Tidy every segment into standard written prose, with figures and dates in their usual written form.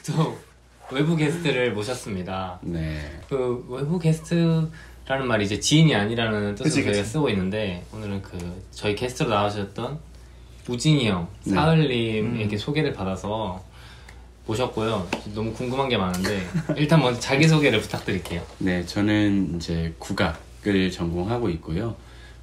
또 외부 게스트를 모셨습니다. 네. 그 외부 게스트라는 말이 이제 지인이 아니라는 뜻으로 그치, 저희가 그치. 쓰고 있는데 오늘은 그 저희 게스트로 나오셨던 우진이 형, 네. 사흘님에게 소개를 받아서 모셨고요. 너무 궁금한 게 많은데 일단 먼저 자기소개를 부탁드릴게요. 네, 저는 이제 국악을 전공하고 있고요.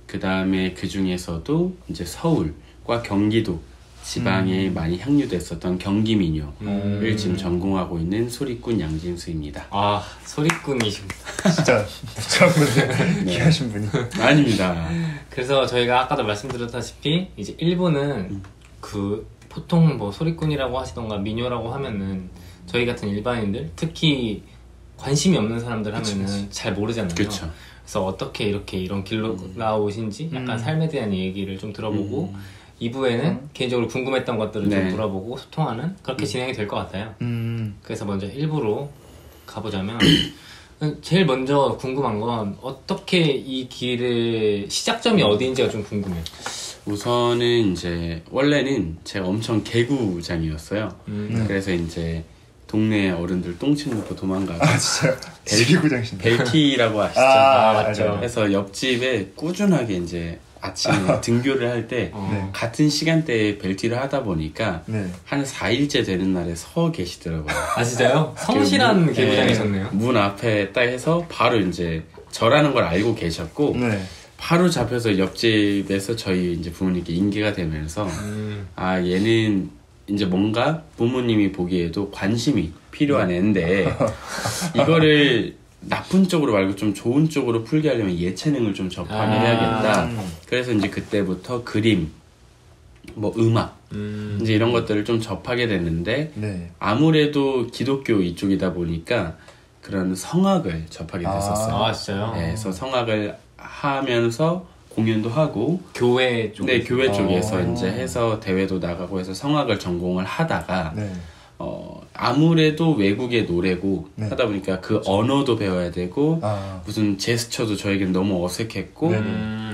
그 다음에 그 중에서도 이제 서울과 경기도 지방에 많이 향유됐었던 경기민요를 지금 전공하고 있는 소리꾼 양진수입니다. 아, 소리꾼이십니다. 진짜 부처분들 귀하신 분이. 아닙니다. 그래서 저희가 아까도 말씀드렸다시피 이제 일부는 그 보통 뭐 소리꾼이라고 하시던가 민요라고 하면은 저희 같은 일반인들 특히 관심이 없는 사람들 하면은 잘 모르잖아요. 그쵸. 그래서 어떻게 이렇게 이런 길로 나오신지 약간 삶에 대한 얘기를 좀 들어보고 2부에는 개인적으로 궁금했던 것들을 좀 네. 물어보고 소통하는 그렇게 진행이 될 것 같아요. 그래서 먼저 1부로 가보자면 제일 먼저 궁금한 건 어떻게 이 길의 시작점이 어디인지가 좀 궁금해요. 우선은 이제 원래는 제가 엄청 개구장이었어요. 그래서 이제 동네 어른들 똥침 놓고 도망가고 아 진짜요? 지기구장신데. 벨티라고 아시죠? 아 맞죠. 맞죠. 그래서 옆집에 꾸준하게 이제 아침에 등교를 할 때 네. 같은 시간대에 벨티를 하다 보니까 네. 한 4일째 되는 날에 서 계시더라고요. 아 진짜요? 성실한 문- 개구장이셨네요. 문 앞에 딱 해서 바로 이제 저라는 걸 알고 계셨고 네. 바로 잡혀서 옆집에서 저희 이제 부모님께 인계가 되면서 아 얘는 이제 뭔가 부모님이 보기에도 관심이 필요한 애인데 이거를 나쁜 쪽으로 말고 좀 좋은 쪽으로 풀게 하려면 예체능을 좀 접하게 해야겠다. 그래서 이제 그때부터 그림, 뭐 음악 이제 이런 것들을 좀 접하게 됐는데 네. 아무래도 기독교 이쪽이다 보니까 그런 성악을 접하게 됐었어요. 아 진짜요? 네, 그래서 성악을 하면서 공연도 하고 교회 쪽. 네, 교회 쪽에서 아. 이제 해서 대회도 나가고 해서 성악을 전공을 하다가 네. 아무래도 외국의 노래고 네. 하다 보니까 그 언어도 배워야 되고 아. 무슨 제스처도 저에겐 너무 어색했고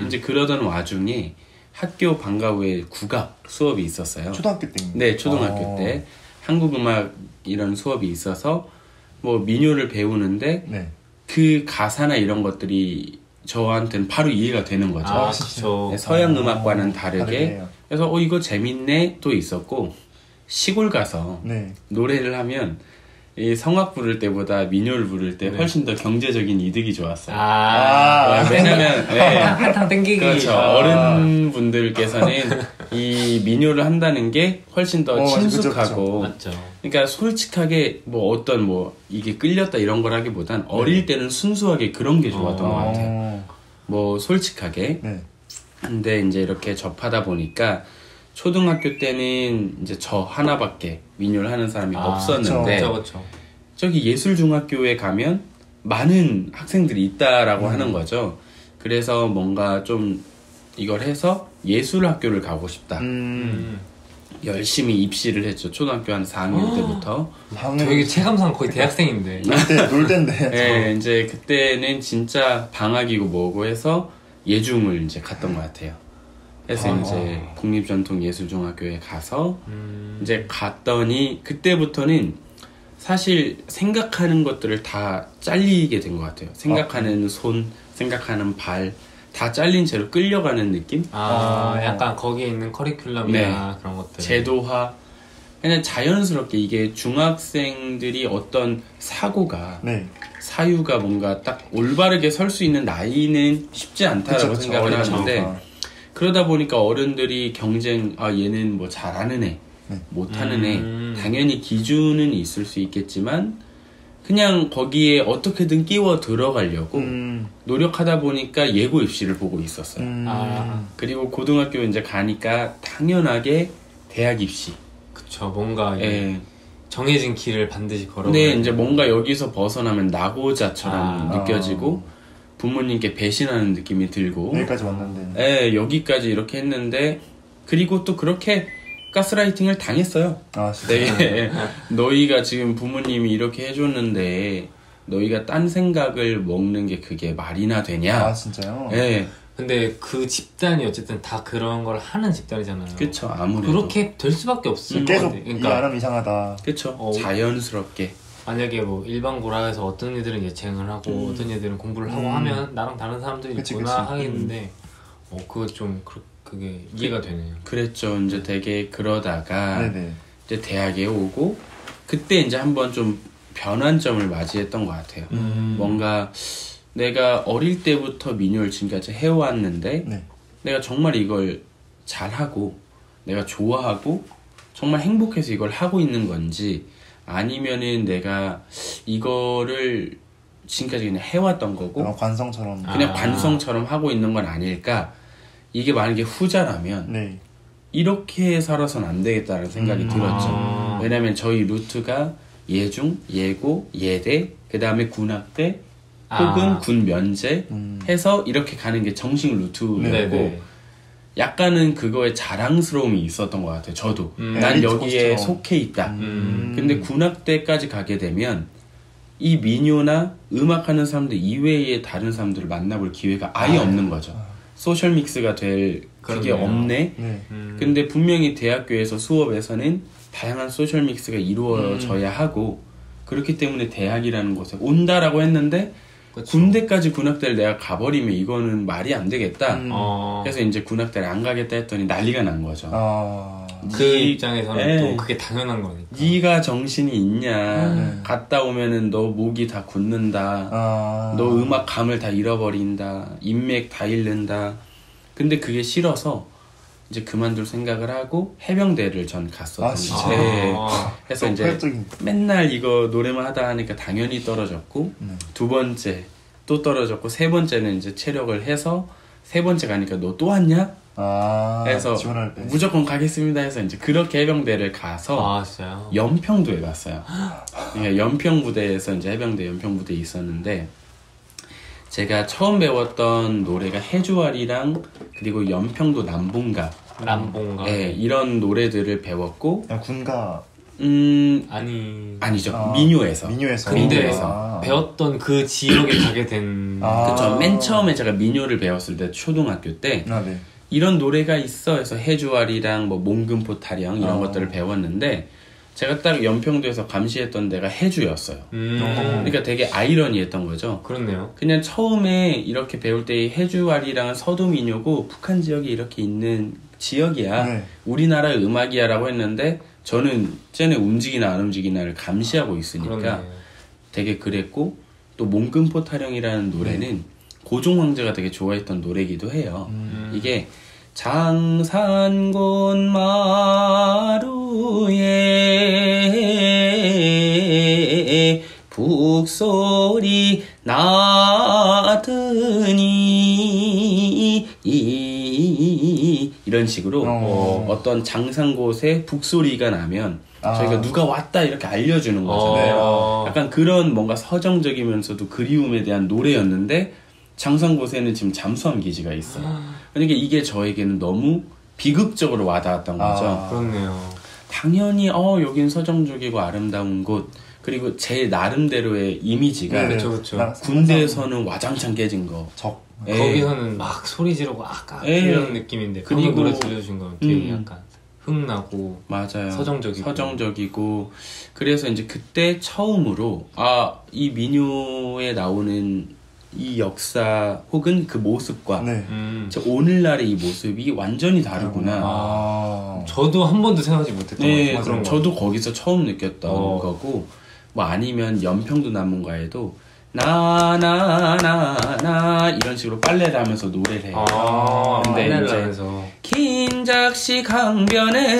이제 그러던 와중에 학교 방과 후에 국악 수업이 있었어요. 초등학교 때. 네, 초등학교 때 한국음악 이런 수업이 있어서 뭐 민요를 배우는데 네. 그 가사나 이런 것들이 저한테는 바로 이해가 되는 거죠. 아 그쵸. 네, 서양 음악과는 다르게 다르네요. 그래서 이거 재밌네 또 있었고 시골 가서 네. 노래를 하면 이 성악 부를 때보다 민요를 부를 때 네. 훨씬 더 경제적인 이득이 좋았어요. 아, 왜냐면 한탕 땡기기. 그렇죠. 어른분들께서는 이 민요를 한다는 게 훨씬 더 맞아, 그쵸, 친숙하고 맞죠. 그러니까 솔직하게 뭐 어떤 뭐 이게 끌렸다 이런 걸 하기보단 어릴 때는 순수하게 그런 게 좋았던 것 같아요. 뭐 솔직하게. 네. 근데 이제 이렇게 접하다 보니까 초등학교 때는 이제 저 하나밖에 민요를 하는 사람이 없었는데 그쵸. 저기 예술중학교에 가면 많은 학생들이 있다라고 하는 거죠. 그래서 뭔가 좀 이걸 해서 예술학교를 가고 싶다. 열심히 입시를 했죠. 초등학교 한 4학년 때부터. 되게 체감상 거의 대학생인데. 놀 때인데. 네, 이제 그때는 진짜 방학이고 뭐고 해서 예중을 이제 갔던 것 같아요. 그래서 이제 국립전통예술중학교에 가서 이제 갔더니 그때부터는 사실 생각하는 것들을 다 잘리게 된 것 같아요. 생각하는 손, 생각하는 발 다 잘린 채로 끌려가는 느낌? 약간 거기에 있는 커리큘럼이나 네. 그런 것들. 제도화. 그냥 자연스럽게 이게 중학생들이 어떤 사고가 네. 사유가 뭔가 딱 올바르게 설 수 있는 나이는 쉽지 않다라고 그쵸, 생각을 어리죠. 하는데 그러다 보니까 어른들이 경쟁, 얘는 뭐 잘하는 애, 못하는 애, 당연히 기준은 있을 수 있겠지만 그냥 거기에 어떻게든 끼워 들어가려고 노력하다 보니까 예고 입시를 보고 있었어요. 그리고 고등학교 이제 가니까 당연하게 대학 입시. 그쵸. 뭔가 예. 정해진 길을 반드시 걸어. 근데 이제 뭔가 여기서 벗어나면 나고자처럼 느껴지고 부모님께 배신하는 느낌이 들고 여기까지 왔는데. 예, 여기까지 이렇게 했는데 그리고 또 그렇게 가스라이팅을 당했어요. 아 진짜. 되게 너희가 지금 부모님이 이렇게 해줬는데 너희가 딴 생각을 먹는 게 그게 말이나 되냐? 아 진짜요? 예. 근데 그 집단이 어쨌든 다 그런 걸 하는 집단이잖아요. 그쵸, 아무래도 그렇게 될 수밖에 없을 것 계속 같아요. 이 사람 이상하다. 그쵸. 자연스럽게. 만약에 뭐 일반 고라에서 어떤 애들은 예체능을 하고 어떤 애들은 공부를 하고 하면 나랑 다른 사람들이 있구나 하겠는데 그거 좀 그게 이해가 되네요. 그랬죠. 이제 되게 그러다가 네네. 이제 대학에 오고 그때 이제 한번 좀 변환점을 맞이했던 것 같아요. 뭔가 내가 어릴 때부터 민요를 지금까지 해왔는데 네. 내가 정말 이걸 잘하고 내가 좋아하고 정말 행복해서 이걸 하고 있는 건지 아니면은 내가 이거를 지금까지 그냥 해왔던 거고 관성처럼 그냥 관성처럼 하고 있는 건 아닐까. 이게 만약에 후자라면 네. 이렇게 살아서는 안 되겠다는 생각이 들었죠. 왜냐면 저희 루트가 예중, 예고, 예대, 그 다음에 군악대 혹은 군 면제 해서 이렇게 가는 게 정식 루트였고 네네. 약간은 그거에 자랑스러움이 있었던 것 같아요. 저도 난 엘리트 여기에 코스처럼. 속해 있다. 근데 군악대까지 가게 되면 이 민요나 음악하는 사람들 이외의 다른 사람들을 만나볼 기회가 아예 없는 거죠. 소셜 믹스가 될 그게 그러네요. 없네. 네. 근데 분명히 대학교에서 수업에서는 다양한 소셜 믹스가 이루어져야 하고 그렇기 때문에 대학이라는 곳에 온다라고 했는데 그쵸. 군대까지 군악대를 내가 가버리면 이거는 말이 안 되겠다. 어. 그래서 이제 군악대를 안 가겠다 했더니 난리가 난 거죠. 그 입장에서는 네. 또 그게 당연한 거니까. 네가 정신이 있냐. 갔다 오면은 너 목이 다 굳는다. 너 음악 감을 다 잃어버린다. 인맥 다 잃는다. 근데 그게 싫어서 이제 그만둘 생각을 하고 해병대를 전 갔었던 진짜요? 네. 그래서 이제 파격적인. 맨날 이거 노래만 하다 하니까 당연히 떨어졌고 두 번째 또 떨어졌고 세 번째는 이제 체력을 해서 세 번째 가니까 너 또 왔냐? 해서 지원할 때. 무조건 가겠습니다 해서 이제 그렇게 해병대를 가서 진짜요? 연평도에 갔어요. 그러니까 연평 부대에서 이제 해병대 연평 부대에 있었는데 제가 처음 배웠던 노래가 해주알이랑 그리고 연평도 남봉가 네, 이런 노래들을 배웠고 그냥 군가. 아니죠. 민요에서. 근데 배웠던 그 지역에 가게 된 그쵸. 맨 처음에 제가 민요를 배웠을 때 초등학교 때 네. 이런 노래가 있어 해서 해주알이랑 뭐 몽금포 타령 이런 것들을 배웠는데 제가 딱 연평도에서 감시했던 데가 해주였어요. 그러니까 되게 아이러니했던 거죠. 그렇네요. 그냥 처음에 이렇게 배울 때 해주알이랑은 서도민요고 북한 지역에 이렇게 있는 지역이야. 네. 우리나라의 음악이야 라고 했는데 저는 쟤네 움직이나 안 움직이나를 감시하고 있으니까 그렇네. 되게 그랬고 또 몽금포 타령이라는 노래는 고종 황제가 되게 좋아했던 노래이기도 해요. 이게 장산곤 마루에 북소리 나더니 이런 식으로 어떤 장산곳에 북소리가 나면 저희가 누가 왔다 이렇게 알려주는 거잖아요. 약간 그런 뭔가 서정적이면서도 그리움에 대한 노래였는데 장산곳에는 지금 잠수함 기지가 있어요. 그러니까 이게 저에게는 너무 비극적으로 와닿았던 거죠. 그렇네요. 당연히 여긴 서정적이고 아름다운 곳 그리고 제 나름대로의 이미지가 그쵸. 군대에서는 와장창 깨진 거. 거기서는 막 소리 지르고 이런 느낌인데 그리고 노래 들려준 건 되게 약간 흥나고 맞아요. 서정적이고 그래서 이제 그때 처음으로 이 민요에 나오는 이 역사 혹은 그 모습과 오늘날의 이 모습이 완전히 다르구나. 저도 한 번도 생각하지 못했던 것 같아요. 저도 거기서 처음 느꼈던 거고 뭐 아니면 연평도 남문가에도 나나나나 이런 식으로 빨래를 하면서 노래를 해요. 근데 이제 긴작시 강변에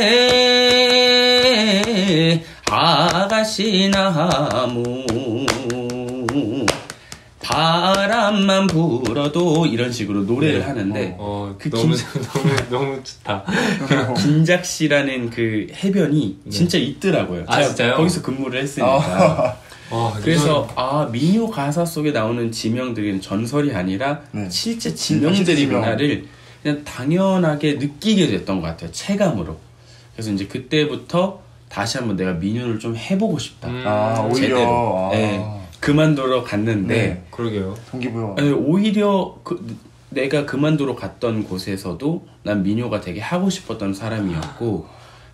아가씨 나무 바람만 불어도 이런 식으로 노래를 하는데 너무 좋다. 긴작시라는 그 해변이 진짜 있더라고요. 진짜요? 거기서 근무를 했으니까. 그래서 민요 가사 속에 나오는 지명들은 전설이 아니라 실제 지명들이구나를 그냥 당연하게 느끼게 됐던 것 같아요. 체감으로. 그래서 이제 그때부터 다시 한번 내가 민요를 좀 해보고 싶다. 오히려 그만두러 갔는데 그러게요. 동기부여. 오히려 내가 그만두러 갔던 곳에서도 난 민요가 되게 하고 싶었던 사람이었고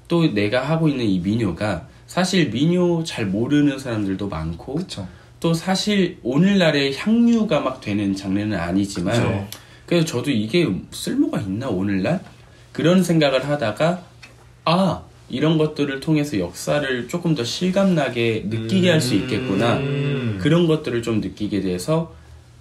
또 내가 하고 있는 이 민요가 사실 민요 잘 모르는 사람들도 많고 그쵸. 또 사실 오늘날의 향유가 막 되는 장르는 아니지만 그쵸. 그래서 저도 이게 쓸모가 있나 오늘날? 그런 생각을 하다가 이런 것들을 통해서 역사를 조금 더 실감나게 느끼게 할 수 있겠구나 그런 것들을 좀 느끼게 돼서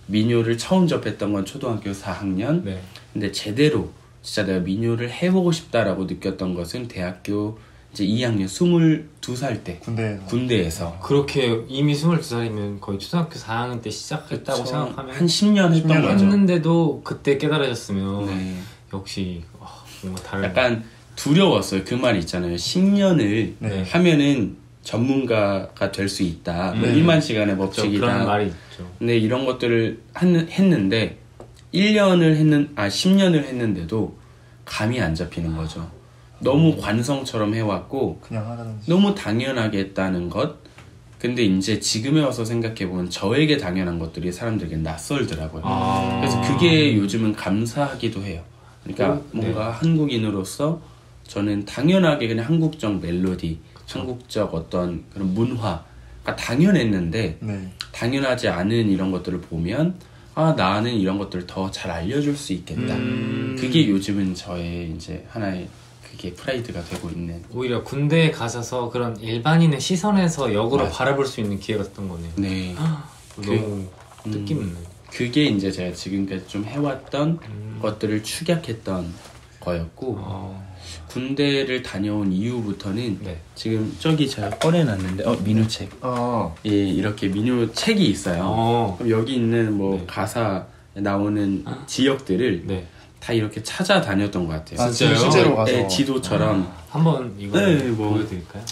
민요를 처음 접했던 건 초등학교 4학년 네. 근데 제대로 진짜 내가 민요를 해보고 싶다라고 느꼈던 것은 대학교 이제 2학년 22살 때 군대에서 그렇게 이미 22살이면 거의 초등학교 4학년 때 시작했다고 생각하면 한 10년 했던 거죠. 했는데도 그때 깨달으셨으면 네. 역시 뭔가 다른 약간 두려웠어요. 그 말 있잖아요. 10년을 네. 하면은 전문가가 될 수 있다. 뭐 네. 1만 시간의 법칙이다. 그런 말이 있죠. 근데 이런 것들을 했는데 10년을 했는데도 감이 안 잡히는 거죠. 너무 관성처럼 해왔고 그냥 하다든지. 너무 당연하게 했다는 것. 근데 이제 지금에 와서 생각해보면 저에게 당연한 것들이 사람들에게 낯설더라고요. 그래서 그게 요즘은 감사하기도 해요. 그러니까 뭔가 한국인으로서 저는 당연하게 그냥 한국적 멜로디, 한국적 어떤 그런 문화가 당연했는데 네. 당연하지 않은 이런 것들을 보면 나는 이런 것들을 더 잘 알려줄 수 있겠다. 그게 요즘은 저의 이제 하나의 그게 프라이드가 되고 있는. 오히려 군대에 가셔서 그런 일반인의 시선에서 역으로 맞아. 바라볼 수 있는 기회가 됐던 거네요. 네. 너무 뜻깊네. 그게 이제 제가 지금까지 좀 해왔던 것들을 축약했던 거였고 군대를 다녀온 이후부터는 네. 지금 저기 제가 꺼내놨는데 민요책 예, 이렇게 민요책이 있어요. 그럼 여기 있는 뭐 네. 가사 나오는 지역들을 네. 다 이렇게 찾아다녔던 것 같아요. 진짜요? 실제로 가서. 네, 지도처럼 한번 이거 네, 뭐. 보여드릴까요?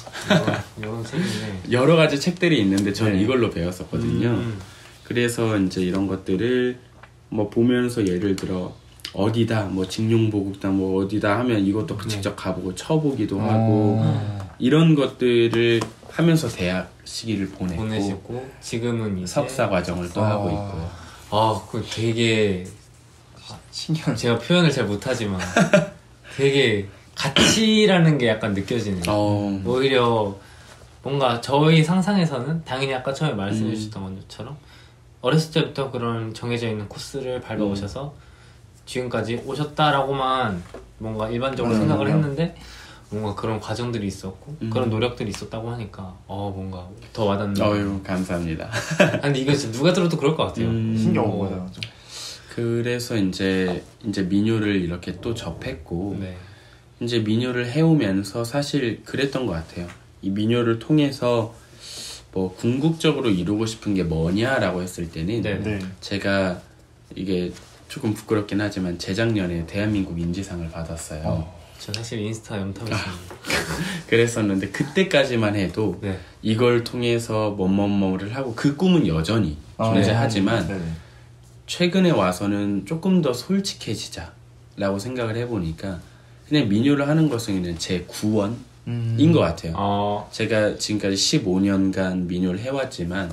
이런 책인데 여러 가지 책들이 있는데 저는 네. 이걸로 배웠었거든요. 그래서 이제 이런 것들을 뭐 보면서 예를 들어 어디다 뭐 직룡보국당 뭐 어디다 하면 이것도 직접 가보고 쳐보기도 하고 이런 것들을 하면서 대학 시기를 보내시고 지금은 이제 석사 과정을 또 하고 있고요. 그 되게 신기한. 제가 표현을 잘 못하지만 되게 가치라는 게 약간 느껴지는 오히려 뭔가 저희 상상에서는 당연히 아까 처음에 말씀해 주셨던 것처럼 어렸을 때부터 그런 정해져 있는 코스를 밟아오셔서 지금까지 오셨다라고만 뭔가 일반적으로 생각을 했는데 뭔가 그런 과정들이 있었고 그런 노력들이 있었다고 하니까 뭔가 더 와닿는. 어유 감사합니다. 근데 이거 진짜 누가 들어도 그럴 것 같아요. 신기한 거죠. 그래서 이제 민요를 이렇게 또 접했고 네. 이제 민요를 해오면서 사실 그랬던 것 같아요. 이 민요를 통해서 뭐 궁극적으로 이루고 싶은 게 뭐냐라고 했을 때는 네. 제가 이게 조금 부끄럽긴 하지만 재작년에 대한민국 인지상을 받았어요. 저 사실 인스타 염탐했습니다. 그랬었는데 그때까지만 해도 네. 이걸 통해서 뭐뭐뭐를 하고 그 꿈은 여전히 존재하지만 네. 최근에 와서는 조금 더 솔직해지자라고 생각을 해보니까 그냥 민요를 하는 것은 그냥 제 구원인 것 같아요. 제가 지금까지 15년간 민요를 해왔지만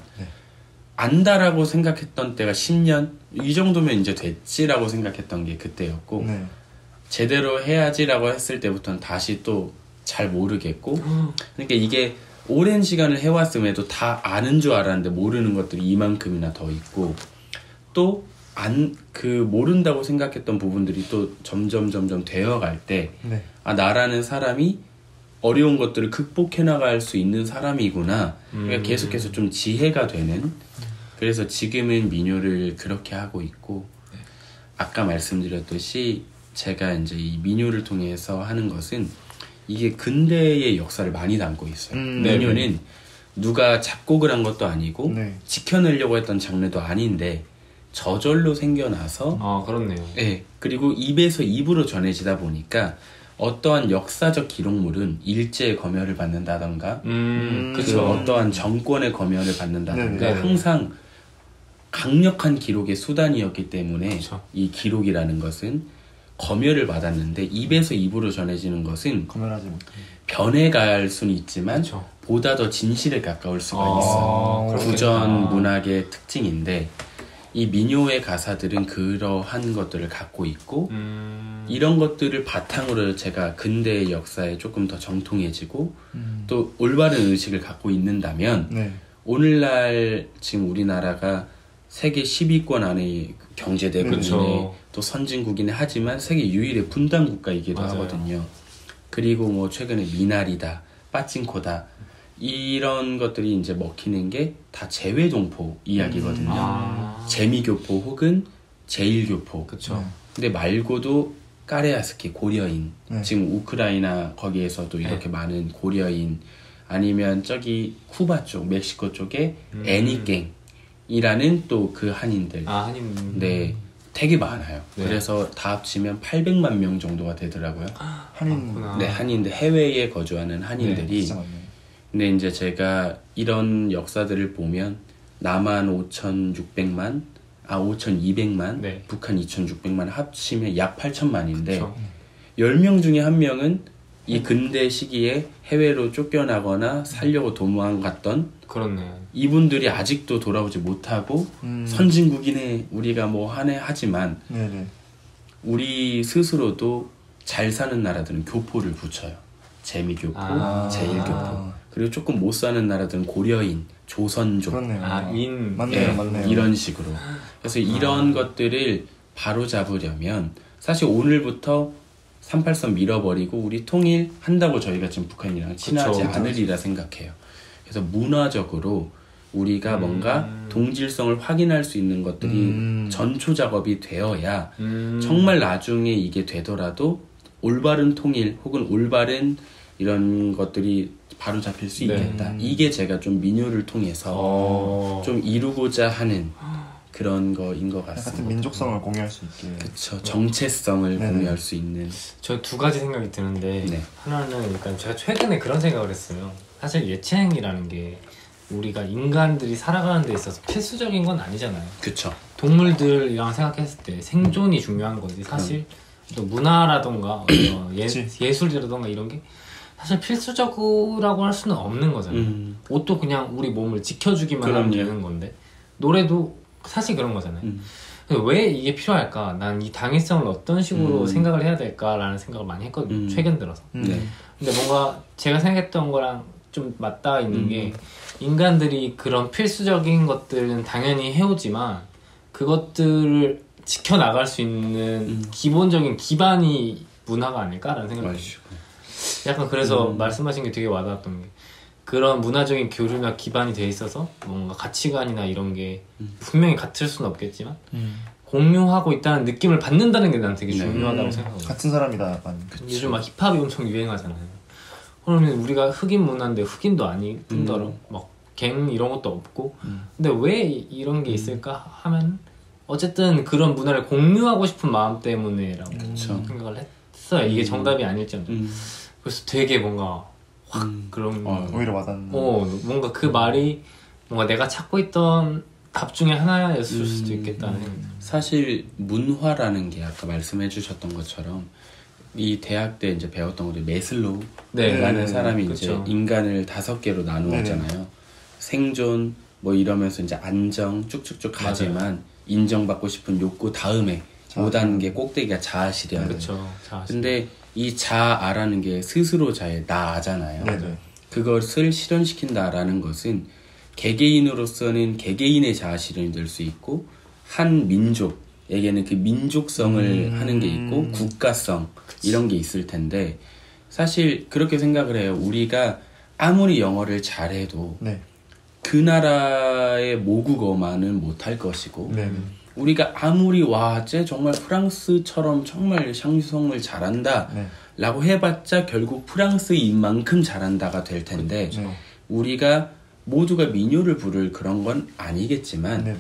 안다라고 생각했던 때가 10년? 이 정도면 이제 됐지라고 생각했던 게 그때였고 네. 제대로 해야지라고 했을 때부터는 다시 또 잘 모르겠고 그러니까 이게 오랜 시간을 해왔음에도 다 아는 줄 알았는데 모르는 것들이 이만큼이나 더 있고 또 모른다고 생각했던 부분들이 또 점점 되어갈 때 네. 나라는 사람이 어려운 것들을 극복해 나갈 수 있는 사람이구나. 그러니까 계속해서 좀 지혜가 되는. 그래서 지금은 민요를 그렇게 하고 있고 아까 말씀드렸듯이 제가 이제 이 민요를 통해서 하는 것은 이게 근대의 역사를 많이 담고 있어요. 민요는 누가 작곡을 한 것도 아니고 지켜내려고 했던 장르도 아닌데 저절로 생겨나서 그렇네요. 네, 그리고 입에서 입으로 전해지다 보니까 어떠한 역사적 기록물은 일제의 검열을 받는다던가 그쵸. 어떠한 정권의 검열을 받는다던가 네네. 항상 강력한 기록의 수단이었기 때문에 그쵸. 이 기록이라는 것은 검열을 받았는데 입에서 입으로 전해지는 것은 검열하지 못해. 변해갈 수는 있지만 그쵸. 보다 더 진실에 가까울 수가 있어요. 그렇구나. 구전 문학의 특징인데 이 민요의 가사들은 그러한 것들을 갖고 있고 이런 것들을 바탕으로 제가 근대의 역사에 조금 더 정통해지고 또 올바른 의식을 갖고 있는다면 네. 오늘날 지금 우리나라가 세계 10위권 안에 경제대국이네 그쵸. 또 선진국이네 하지만 세계 유일의 분단 국가이기도 맞아요. 하거든요. 그리고 뭐 최근에 미나리다, 빠찡코다 이런 것들이 이제 먹히는 게 다 재외동포 이야기거든요. 재미교포 혹은 제일교포. 그쵸. 근데 말고도 까레아스키 고려인, 네. 지금 우크라이나 거기에서도 이렇게 많은 고려인, 아니면 저기 쿠바 쪽, 멕시코 쪽에 애니갱이라는 또 그 한인들. 한인. 네, 되게 많아요. 네. 그래서 다 합치면 800만 명 정도가 되더라고요. 한인 많구나. 네, 한인들, 해외에 거주하는 한인들이. 진짜 많네. 근데 이제 제가 이런 역사들을 보면 남한 5,600만, 5,200만, 네. 북한 2,600만 합치면 약 8천만인데 그쵸. 10명 중에 한 명은 이 근대 시기에 해외로 쫓겨나거나 살려고 도망갔던 그렇네. 이분들이 아직도 돌아오지 못하고 선진국이네 우리가 뭐 하네 하지만 네네. 우리 스스로도 잘 사는 나라들은 교포를 붙여요. 재미교포, 제일교포. 그리고 조금 못 사는 나라들은 고려인, 조선족. 그렇네요. 맞네요, 예, 맞네요. 이런 식으로. 그래서 이런 것들을 바로 잡으려면 사실 오늘부터 38선 밀어버리고 우리 통일한다고 저희가 지금 북한이랑 친하지 그쵸. 않으리라 생각해요. 그래서 문화적으로 우리가 뭔가 동질성을 확인할 수 있는 것들이 전초 작업이 되어야 정말 나중에 이게 되더라도 올바른 통일 혹은 올바른 이런 것들이 바로 잡힐 수 있겠다. 이게 제가 좀 민요를 통해서 좀 이루고자 하는 그런 거인 것 같은 같습니다. 민족성을 공유할 수 있게. 그쵸. 정체성을 네네. 공유할 수 있는. 저 두 가지 생각이 드는데 네. 하나는 일단 제가 최근에 그런 생각을 했어요. 사실 예체능이라는 게 우리가 인간들이 살아가는 데 있어서 필수적인 건 아니잖아요. 그쵸. 동물들이랑 생각했을 때 생존이 중요한 거지 사실 또 문화라던가 예술이라던가 이런 게 사실 필수적이라고 할 수는 없는 거잖아요. 옷도 그냥 우리 몸을 지켜주기만 하면 그럼요. 되는 건데 노래도 사실 그런 거잖아요. 그래서 왜 이게 필요할까? 난 이 당위성을 어떤 식으로 생각을 해야 될까라는 생각을 많이 했거든요. 최근 들어서. 네. 근데 뭔가 제가 생각했던 거랑 좀 맞닿아 있는 게 인간들이 그런 필수적인 것들은 당연히 해오지만 그것들을 지켜나갈 수 있는 기본적인 기반이 문화가 아닐까라는 생각이 들어요. 약간 그래서 말씀하신 게 되게 와닿았던 게 그런 문화적인 교류나 기반이 돼 있어서 뭔가 가치관이나 이런 게 분명히 같을 수는 없겠지만 공유하고 있다는 느낌을 받는다는 게 난 되게 중요하다고 생각하거든요. 같은 사람이다 약간. 요즘 막 힙합이 엄청 유행하잖아요. 그러면 우리가 흑인 문화인데 흑인도 아니 뿐더러 막 갱 이런 것도 없고 근데 왜 이런 게 있을까 하면 어쨌든 그런 문화를 공유하고 싶은 마음 때문에라고 생각을 했어요. 이게 정답이 아닐지언정. 그래서 되게 뭔가 확 그런 오히려 와닿는. 뭔가 그 말이 뭔가 내가 찾고 있던 답 중에 하나였을 수도 있겠다는 생각이 들어요. 사실 문화라는 게 아까 말씀해 주셨던 것처럼 이 대학 때 이제 배웠던 것도 메슬로우라는 네. 사람이 그쵸. 이제 인간을 5개로 나누었잖아요. 생존 뭐 이러면서 이제 안정 쭉쭉쭉 가지만 인정받고 싶은 욕구 다음에 5단계 꼭대기가 자아실현. 그렇죠. 근데 이 자아라는 게 스스로 자의 나잖아요. 네네. 그것을 실현시킨다라는 것은 개개인으로서는 개개인의 자아 실현이 될 수 있고 한 민족에게는 그 민족성을 하는 게 있고 국가성 이런 게 있을 텐데 사실 그렇게 생각을 해요. 우리가 아무리 영어를 잘해도 네. 그 나라의 모국어만은 못할 것이고 네네. 우리가 아무리 쟤 정말 프랑스처럼 정말 샹송을 잘한다 네. 라고 해봤자 결국 프랑스인 만큼 잘한다가 될 텐데 우리가 모두가 민요를 부를 그런 건 아니겠지만 네네.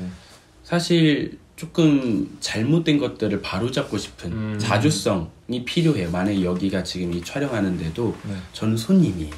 사실 조금 잘못된 것들을 바로잡고 싶은 자주성이 필요해요. 만약에 여기가 지금 이 촬영하는데도 저는 손님이에요.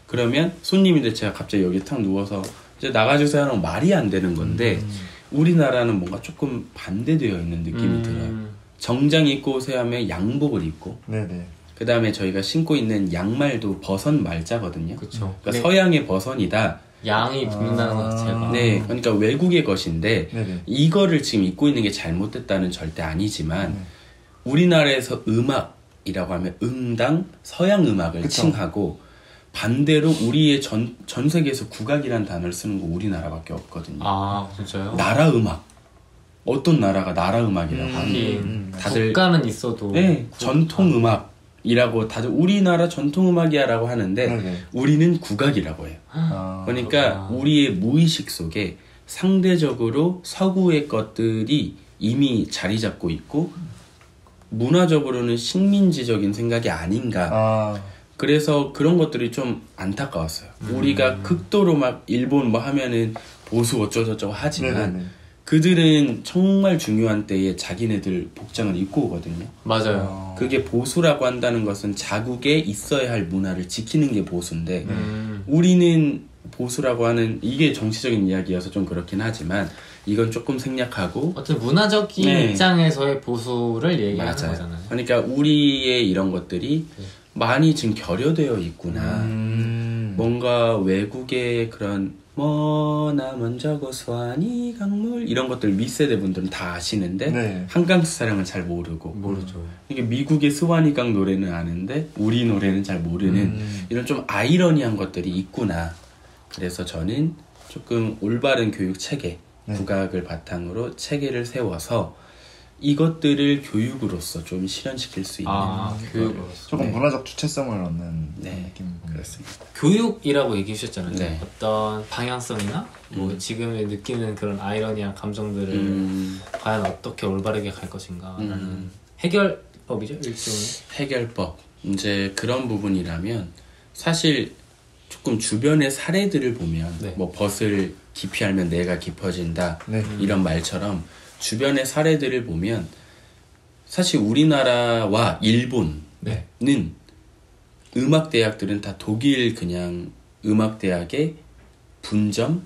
그러면 손님인데 제가 갑자기 여기 탁 누워서 이제 나가주세요 하는 말이 안 되는 건데 우리나라는 뭔가 조금 반대되어 있는 느낌이 들어요. 정장 입고 오세요 하면 양복을 입고 네네. 그 다음에 저희가 신고 있는 양말도 버선 말자거든요. 그쵸. 그러니까 서양의 버선이다. 양이 붙는다는 것 자체가. 네, 그러니까 외국의 것인데 네네. 이거를 지금 입고 있는 게 잘못됐다는 절대 아니지만 우리나라에서 음악이라고 하면 응당 서양 음악을 그쵸. 칭하고 반대로 우리의 전 세계에서 국악이라는 단어를 쓰는 거 우리나라밖에 없거든요. 아 진짜요? 나라 음악. 어떤 나라가 나라 음악이라고 하는 다들 국가는 있어도 네, 전통 음악이라고 다들 우리나라 전통 음악이야라고 하는데 네네. 우리는 국악이라고 해요. 아, 그러니까 우리의 무의식 속에 상대적으로 서구의 것들이 이미 자리 잡고 있고 문화적으로는 식민지적인 생각이 아닌가. 아, 그래서 그런 것들이 좀 안타까웠어요. 우리가 극도로 막 일본 뭐 하면은 보수 어쩌고저쩌고 하지만 네네네. 그들은 정말 중요한 때에 자기네들 복장을 입고 오거든요. 맞아요. 그게 보수라고 한다는 것은 자국에 있어야 할 문화를 지키는 게 보수인데 우리는 보수라고 하는 이게 정치적인 이야기여서 좀 그렇긴 하지만 이건 조금 생략하고 어떤 문화적인 네. 입장에서의 보수를 얘기하는 맞아요. 거잖아요. 그러니까 우리의 이런 것들이 많이 지금 결여되어 있구나. 뭔가 외국의 그런 뭐나 먼저 고소하니 강물 이런 것들 윗세대 분들은 다 아시는데 네. 한강수 사랑은 잘 모르고 모르죠. 이게 미국의 스와니강 노래는 아는데 우리 노래는 잘 모르는 이런 좀 아이러니한 것들이 있구나. 그래서 저는 조금 올바른 교육 체계, 국악을 바탕으로 체계를 세워서 이것들을 교육으로서 좀 실현시킬 수 있는 조금 네. 문화적 주체성을 얻는 네. 그런 느낌인 것 그렇습니다. 교육이라고 얘기해 주셨잖아요. 네. 어떤 방향성이나 뭐 지금 느끼는 그런 아이러니한 감정들을 과연 어떻게 올바르게 갈 것인가라는 해결법이죠, 일종의. 해결법 이제 그런 부분이라면 사실 조금 주변의 사례들을 보면 네. 뭐 벗을 깊이 알면 뇌가 깊어진다 네. 이런 말처럼 주변의 사례들을 보면 사실 우리나라와 일본은 네. 음악 대학들은 다 독일 그냥 음악 대학의 분점,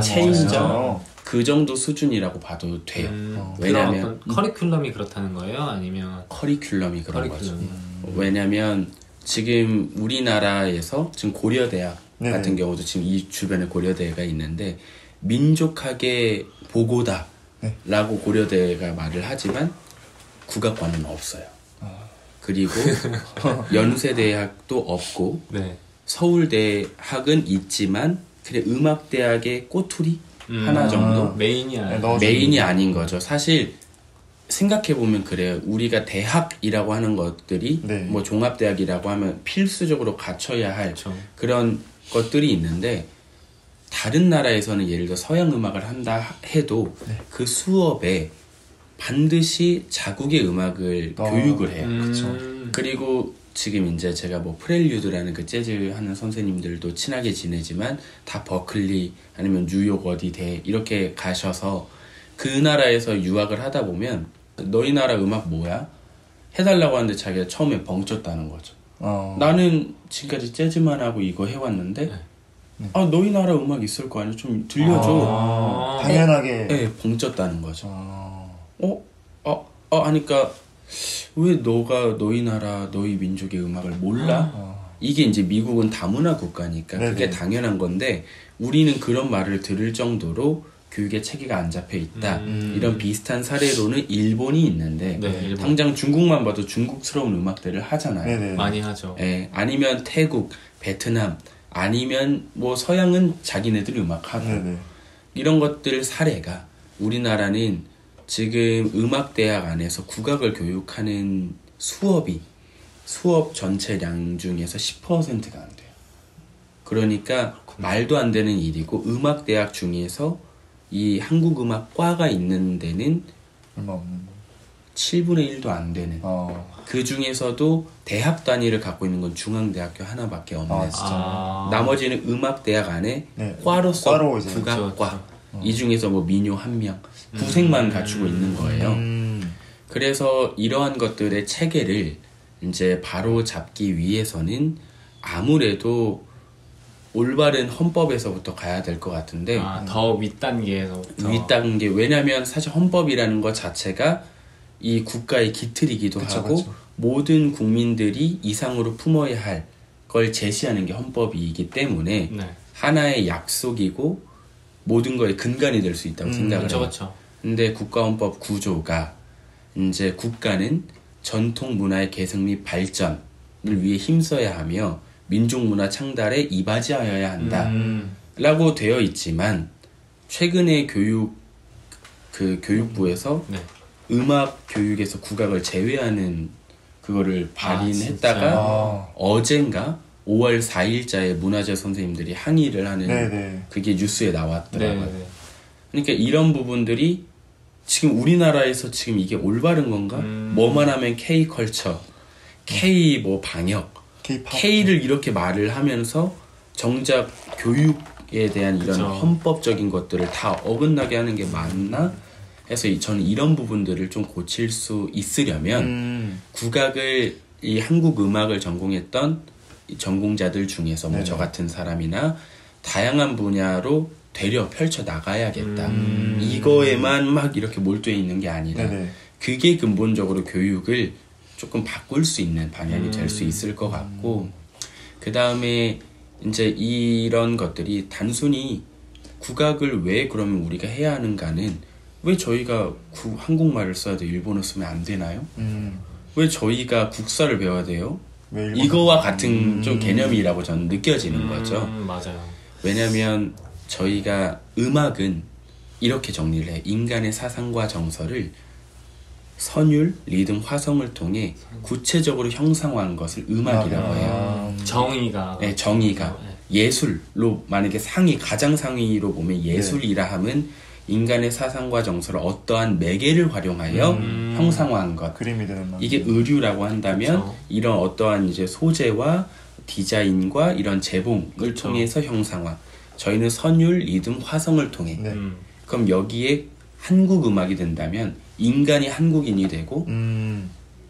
체인점 진짜요? 그 정도 수준이라고 봐도 돼요. 왜냐하면 왜냐면 커리큘럼이 그렇다는 거예요, 아니면 커리큘럼이 그런 거죠. 커리큘럼이. 왜냐면 지금 우리나라에서 지금 고려대학 네네. 같은 경우도 지금 이 주변에 고려대가 있는데 민족학의 보고다 라고 고려대가 말을 하지만 국악과는 없어요. 그리고 연세대학도 없고 네. 서울대학은 있지만 그래 음악대학의 꼬투리 하나 정도 메인이 아니에요. 넣어주는 메인이 아닌 거죠. 사실 생각해보면 그래요. 우리가 대학이라고 하는 것들이 네. 뭐 종합대학이라고 하면 필수적으로 갖춰야 할 그렇죠. 그런 것들이 있는데 다른 나라에서는 예를 들어 서양 음악을 한다 해도 그 수업에 반드시 자국의 음악을 교육을 해요. 그리고 지금 이제 제가 뭐 프렐류드라는 그 재즈 하는 선생님들도 친하게 지내지만 다 버클리 아니면 뉴욕 어디대 이렇게 가셔서 그 나라에서 유학을 하다 보면 너희 나라 음악 뭐야? 해달라고 하는데 자기가 처음에 벙쪘다는 거죠. 나는 지금까지 재즈만 하고 이거 해왔는데 아 너희 나라 음악 있을 거 아니야? 좀 들려줘. 당연하게. 네, 벙쪘다는 거죠. 하니까 왜 너가 너희 나라 너희 민족의 음악을 몰라? 이게 이제 미국은 다문화 국가니까 네네. 그게 당연한 건데 우리는 그런 말을 들을 정도로 교육의 체계가 안 잡혀 있다. 이런 비슷한 사례로는 일본이 있는데 네, 일본. 당장 중국만 봐도 중국스러운 음악들을 하잖아요. 네네. 많이 하죠. 예, 아니면 태국, 베트남, 아니면 뭐 서양은 자기네들 음악하고 네네. 이런 것들 사례가 우리나라는 지금 음악대학 안에서 국악을 교육하는 수업 전체량 중에서 10%가 안 돼요. 그러니까 말도 안 되는 일이고 음악대학 중에서 이 한국음악과가 있는 데는 얼마 없는. 7분의 1도 안 되는 그 중에서도 대학 단위를 갖고 있는 건 중앙대학교 하나밖에 없는 나머지는 음악대학 안에 과로서 과로 이제. 국악과 이 중에서 뭐 민요 1명 구색만 갖추고 있는 거예요. 그래서 이러한 것들의 체계를 이제 바로 잡기 위해서는 아무래도 올바른 헌법에서부터 가야 될 것 같은데 더 윗단계에서부터. 윗단계 왜냐하면 사실 헌법이라는 것 자체가 이 국가의 기틀이기도 하고 그쵸. 모든 국민들이 이상으로 품어야 할 걸 제시하는 게 헌법이기 때문에 하나의 약속이고 모든 거의 근간이 될 수 있다고 생각을 해요. 그렇죠. 근데 국가헌법 구조가 이제 국가는 전통 문화의 계승 및 발전을 위해 힘써야 하며 민족 문화 창달에 이바지하여야 한다. 라고 되어 있지만 최근에 교육부에서 네. 음악 교육에서 국악을 제외하는 그거를 발의했다가 아. 어젠가 5월 4일자에 문화재 선생님들이 항의를 하는 네네. 그게 뉴스에 나왔더라고요. 네. 그러니까 이런 부분들이 지금 우리나라에서 지금 이게 올바른 건가? 뭐만 하면 K컬처, K 뭐 방역, K-pop. K를 이렇게 말을 하면서 정작 교육에 대한 이런 그쵸. 헌법적인 것들을 다 어긋나게 하는 게 맞나? 해서 저는 이런 부분들을 좀 고칠 수 있으려면 국악을 이 한국 음악을 전공했던 이 전공자들 중에서 뭐 네네. 저 같은 사람이나 다양한 분야로 되려 펼쳐 나가야겠다. 이거에만 막 이렇게 몰두해 있는 게 아니라 네네. 그게 근본적으로 교육을 조금 바꿀 수 있는 방향이 될 수 있을 것 같고 그 다음에 이제 이런 것들이 단순히 국악을 왜 그러면 우리가 해야 하는가는 왜 저희가 한국말을 써야 돼 일본어 쓰면 안 되나요? 왜 저희가 국사를 배워야 돼요? 왜 일본 이거와 같은 좀 개념이라고 저는 느껴지는 거죠. 맞아요. 왜냐하면 저희가 음악은 이렇게 정리를 해. 인간의 사상과 정서를 선율, 리듬, 화성을 통해 구체적으로 형상화한 것을 음악이라고 해요. 정의가. 네, 정의가. 예술로 만약에 가장 상위로 보면 예술이라 함은 인간의 사상과 정서를 어떠한 매개를 활용하여 형상화한 것. 그림이든 이게 의류라고 한다면 그쵸. 이런 어떠한 이제 소재와 디자인과 이런 재봉을 그쵸. 통해서 형상화. 저희는 선율, 리듬, 화성을 통해. 네. 그럼 여기에 한국 음악이 된다면 인간이 한국인이 되고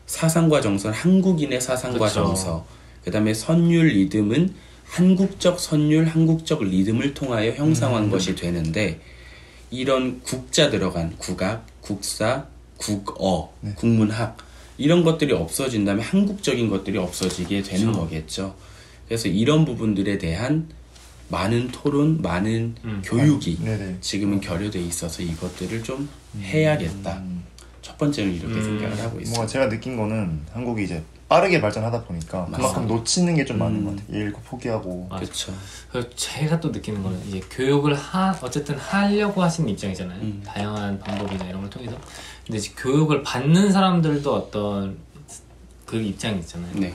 사상과 정서는 한국인의 사상과 그쵸. 정서. 그다음에 선율, 리듬은 한국적 선율, 한국적 리듬을 통하여 형상화한 것이 되는데 이런 국자 들어간 국악, 국사, 국어, 국문학 이런 것들이 없어진다면 한국적인 것들이 없어지게 되는 거겠죠. 그래서 이런 부분들에 대한 많은 토론, 많은 교육이 네네. 지금은 결여돼 있어서 이것들을 좀 해야겠다. 첫 번째는 이렇게 생각을 하고 있어요. 뭔가 제가 느낀 거는 한국이 이제 빠르게 발전하다 보니까 그만큼 놓치는 게 좀 많은 것 같아요. 읽고 포기하고. 맞아. 그렇죠. 그리고 제가 또 느끼는 거는 이제 교육을 어쨌든 하려고 하시는 입장이잖아요. 다양한 방법이나 이런 걸 통해서. 근데 이제 교육을 받는 사람들도 어떤 그 입장이 있잖아요. 네.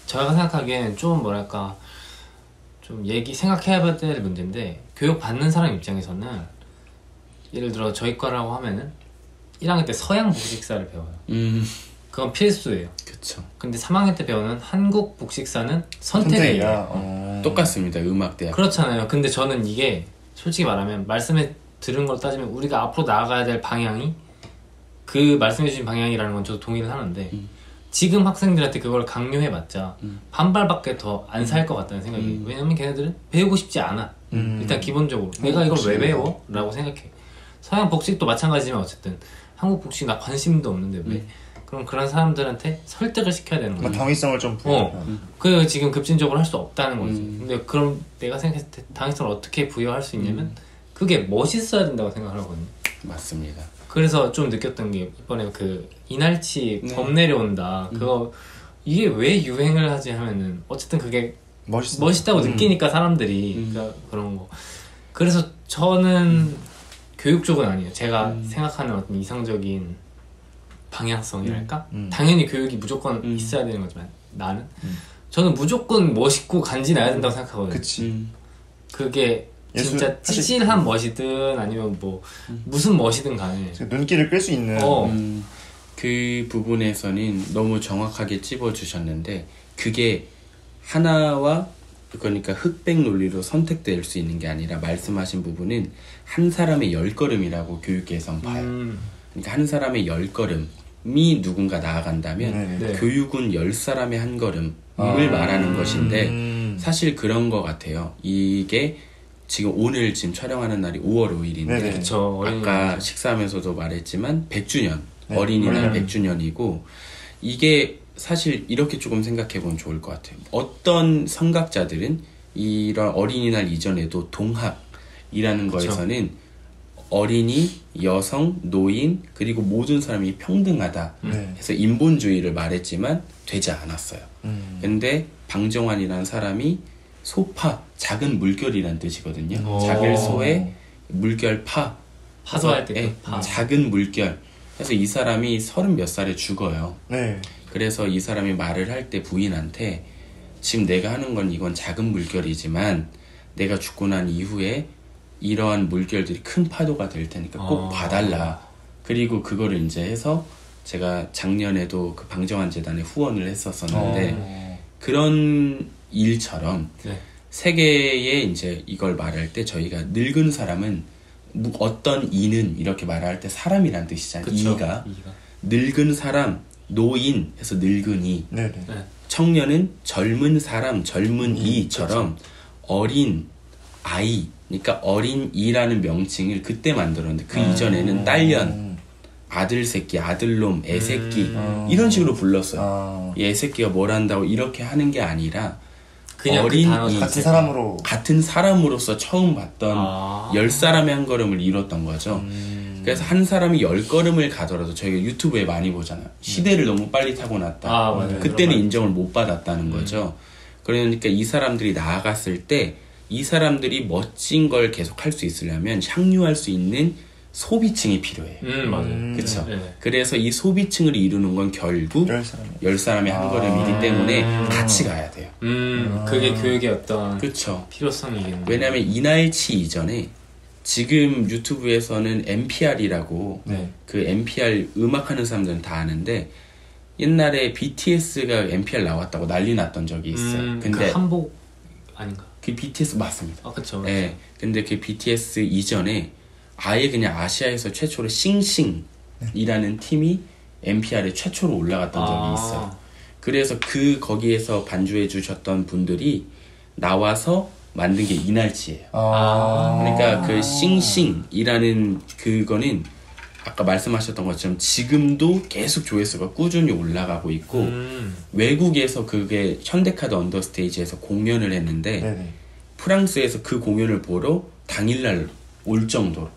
제가 생각하기에는 좀 뭐랄까 좀 생각해야 될 문제인데 교육 받는 사람 입장에서는 예를 들어 저희 과라고 하면은 1학년 때 서양 복식사를 배워요. 그건 필수예요. 그렇죠. 근데 3학년 때 배우는 한국 복식사는 선택이에요. 똑같습니다. 음악대학. 그렇잖아요. 근데 저는 이게 솔직히 말하면 말씀해 들은 걸 따지면 우리가 앞으로 나아가야 될 방향이 그 말씀해 주신 방향이라는 건 저도 동의를 하는데 지금 학생들한테 그걸 강요해봤자 반발밖에 더 안 살 것 같다는 생각이 왜냐면 걔네들은 배우고 싶지 않아. 일단 기본적으로 내가 이걸 왜 배워? 라고 생각해. 서양 복식도 마찬가지지만 어쨌든 한국 복식 나 관심도 없는데 왜? 그럼 그런 사람들한테 설득을 시켜야 되는 거지. 당위성을 좀 부여하면. 그 지금 급진적으로 할 수 없다는 거지. 근데 그럼 내가 생각했을 때 당위성을 어떻게 부여할 수 있냐면 그게 멋있어야 된다고 생각하거든요. 맞습니다. 그래서 좀 느꼈던 게 이번에 그 이날치 범 내려온다. 그거 이게 왜 유행을 하지 하면은 어쨌든 그게 멋있다고 느끼니까 사람들이 그러니까 그런 거. 그래서 저는 교육 쪽은 아니에요. 제가 생각하는 어떤 이상적인 방향성이랄까? 당연히 교육이 무조건 있어야 되는 거지만 저는 무조건 멋있고 간지나야 된다고 생각하거든요. 그치. 그게 진짜 찌질한 멋이든 아니면 뭐 무슨 멋이든 간에 눈길을 끌 수 있는 그 부분에서는 너무 정확하게 찝어주셨는데 그게 하나와 그러니까 흑백 논리로 선택될 수 있는 게 아니라 말씀하신 부분은 한 사람의 10걸음이라고 교육계에선 봐요. 그러니까 한 사람의 10걸음이 누군가 나아간다면 네. 교육은 10사람의 한 걸음을 말하는 것인데 사실 그런 것 같아요. 이게 오늘 촬영하는 날이 5월 5일인데 그쵸, 아까 식사하면서도 말했지만 100주년 어린이날 100주년이고 이게 사실 이렇게 조금 생각해보면 좋을 것 같아요. 어떤 선각자들은 이런 어린이날 이전에도 동학이라는 그쵸. 거에서는 어린이, 여성, 노인 그리고 모든 사람이 평등하다 네. 해서 인본주의를 말했지만 되지 않았어요. 근데 방정환이라는 사람이 소파, 작은 물결이라는 뜻이거든요. 오. 작은 소에 물결 파. 파도할 때 예, 그 파. 작은 물결. 그래서 이 사람이 30몇 살에 죽어요. 네. 그래서 이 사람이 말을 할 때 부인한테 지금 내가 하는 건 이건 작은 물결이지만 내가 죽고 난 이후에 이러한 물결들이 큰 파도가 될 테니까 꼭 봐달라. 그리고 그거를 이제 해서 제가 작년에도 그 방정환 재단에 후원을 했었었는데 그런 일처럼 네. 세계에 이제 이걸 말할 때 저희가 늙은 사람은 어떤 이는 이렇게 말할 때 사람이란 뜻이잖아요. 그쵸. 이가 늙은 사람, 노인 해서 늙은이, 네네. 네. 청년은 젊은 사람, 젊은 이처럼 어린 아이, 그러니까 어린이라는 명칭을 그때 만들었는데 그 이전에는 딸년, 아들 새끼, 아들놈, 애새끼 이런 식으로 불렀어요. 이 애새끼가 뭘 한다고 이렇게 하는 게 아니라 그냥 어린이, 그 단어 같은 사람으로. 같은 사람으로서 처음 봤던 10사람의 한 걸음을 이뤘던 거죠. 그래서 한 사람이 10걸음을 가더라도 저희가 유튜브에 많이 보잖아요. 시대를 너무 빨리 타고났다. 맞아요. 그때는 인정을 못 받았다는 거죠. 그러니까 이 사람들이 나아갔을 때 이 사람들이 멋진 걸 계속 할 수 있으려면 향유할 수 있는 소비층이 필요해요. 맞아요. 그쵸? 네. 그래서 이 소비층을 이루는 건 결국 10사람의 한 걸음이기 때문에 같이 가야 돼요. 그게 교육의 어떤 그쵸? 필요성이겠네요. 왜냐면 이날치 이전에 지금 유튜브에서는 NPR이라고 네. 그 NPR 음악하는 사람들은 다 아는데 옛날에 BTS가 NPR 나왔다고 난리 났던 적이 있어요. 근데 그 한복 아닌가? 그 BTS 맞습니다. 그쵸. 네, 근데 그 BTS 이전에 아예 그냥 아시아에서 최초로 싱싱이라는 팀이 NPR에 최초로 올라갔던 적이 있어요. 그래서 거기에서 반주해 주셨던 분들이 나와서 만든 게 이날치예요. 그러니까 그 싱싱이라는 그거는 아까 말씀하셨던 것처럼 지금도 계속 조회수가 꾸준히 올라가고 있고 외국에서 그게 현대카드 언더스테이지에서 공연을 했는데 네네. 프랑스에서 그 공연을 보러 당일날 올 정도로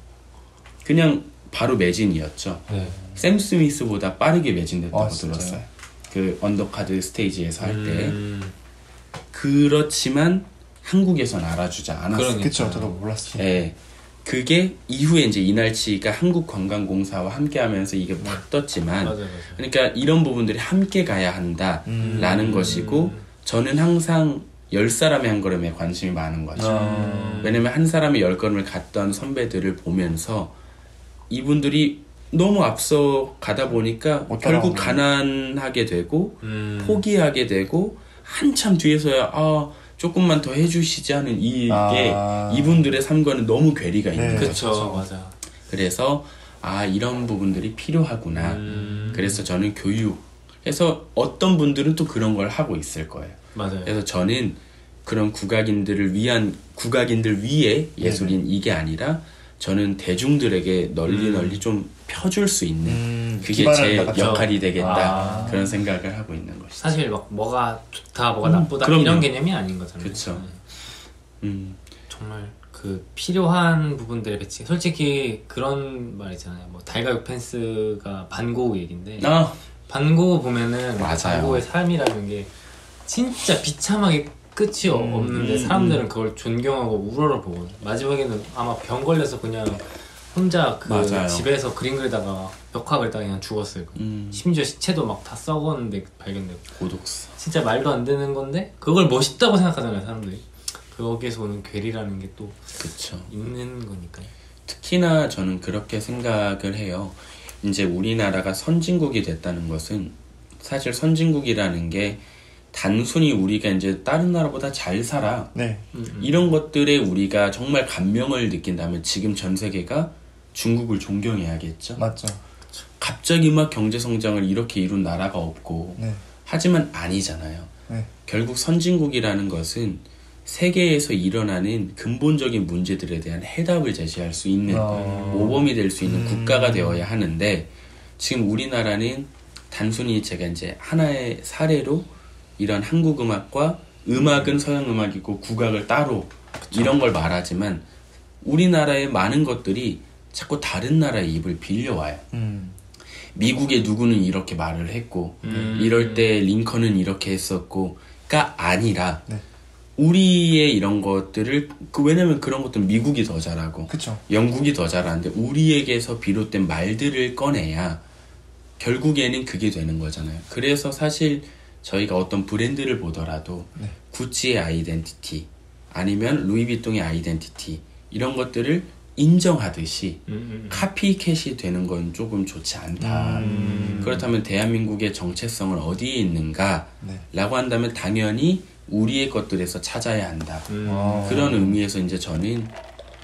그냥 바로 매진이었죠. 네. 샘 스미스보다 빠르게 매진됐다고 진짜요? 들었어요. 그 언더카드 스테이지에서 할 때. 그렇지만 한국에선 알아주지 않았어요. 그러니까. 그쵸. 저도 몰랐어요. 예. 그게 이후에 이제 이날치가 한국관광공사와 함께 하면서 이게 확 떴지만 맞아요. 그러니까 이런 부분들이 함께 가야 한다라는 것이고 저는 항상 10사람의 한 걸음에 관심이 많은 거죠. 왜냐면 한 사람이 10걸음을 갔던 선배들을 보면서 이분들이 너무 앞서 가다 보니까 결국 가난하게 되고 포기하게 되고 한참 뒤에서야 조금만 더 해주시지 하는 이게 이분들의 삶과는 너무 괴리가 있는 거죠. 그쵸, 맞아. 그래서 이런 부분들이 필요하구나. 그래서 저는 교육해서 어떤 분들은 또 그런 걸 하고 있을 거예요. 맞아요. 그래서 저는 그런 국악인들 위에 예술인 이게 아니라 저는 대중들에게 널리 좀 펴줄 수 있는 그게 제 역할이 되겠다 그런 생각을 하고 있는 것이죠. 사실 막 뭐가 좋다 뭐가 나쁘다 그럼요. 이런 개념이 아닌 거잖아요. 그쵸. 정말 그 필요한 부분들의 배치. 솔직히 그런 말 있잖아요. 뭐 달가육 펜스가 반고우 얘긴데 반고우 보면은 맞아요. 반고우의 삶이라는 게 진짜 비참하게 끝이 없는데 사람들은 그걸 존경하고 우러러보고 마지막에는 아마 병 걸려서 그냥 혼자 그 맞아요. 집에서 그림 그리다가 벽화 그리다가 그냥 죽었을 거예요. 심지어 시체도 막 다 썩었는데 발견되고 고독사. 진짜 말도 안 되는 건데 그걸 멋있다고 생각하잖아요 사람들이. 거기에서 오는 괴리라는 게 또 있는 거니까요. 특히나 저는 그렇게 생각을 해요. 이제 우리나라가 선진국이 됐다는 것은 사실 선진국이라는 게 단순히 우리가 이제 다른 나라보다 잘 살아 이런 것들에 우리가 정말 감명을 느낀다면 지금 전 세계가 중국을 존경해야겠죠. 맞죠. 갑자기 막 경제 성장을 이렇게 이룬 나라가 없고 하지만 아니잖아요. 결국 선진국이라는 것은 세계에서 일어나는 근본적인 문제들에 대한 해답을 제시할 수 있는 모범이 될 수 있는 국가가 되어야 하는데 지금 우리나라는 단순히 제가 이제 하나의 사례로 이런 한국 음악과 음악은 서양 음악이고 국악을 따로 그쵸. 이런 걸 말하지만 우리나라의 많은 것들이 자꾸 다른 나라의 입을 빌려와요. 미국의 누구는 이렇게 말을 했고 이럴 때 링컨은 이렇게 했었고가 아니라 네. 우리의 이런 것들을 왜냐면 그런 것들은 미국이 더 잘하고 그쵸. 영국이 더 잘하는데 우리에게서 비롯된 말들을 꺼내야 결국에는 그게 되는 거잖아요. 그래서 사실 저희가 어떤 브랜드를 보더라도 네. 구찌의 아이덴티티 아니면 루이비통의 아이덴티티 이런 것들을 인정하듯이 카피캣이 되는 건 조금 좋지 않다. 그렇다면 대한민국의 정체성은 어디에 있는가 네. 라고 한다면 당연히 우리의 것들에서 찾아야 한다. 그런 의미에서 이제 저는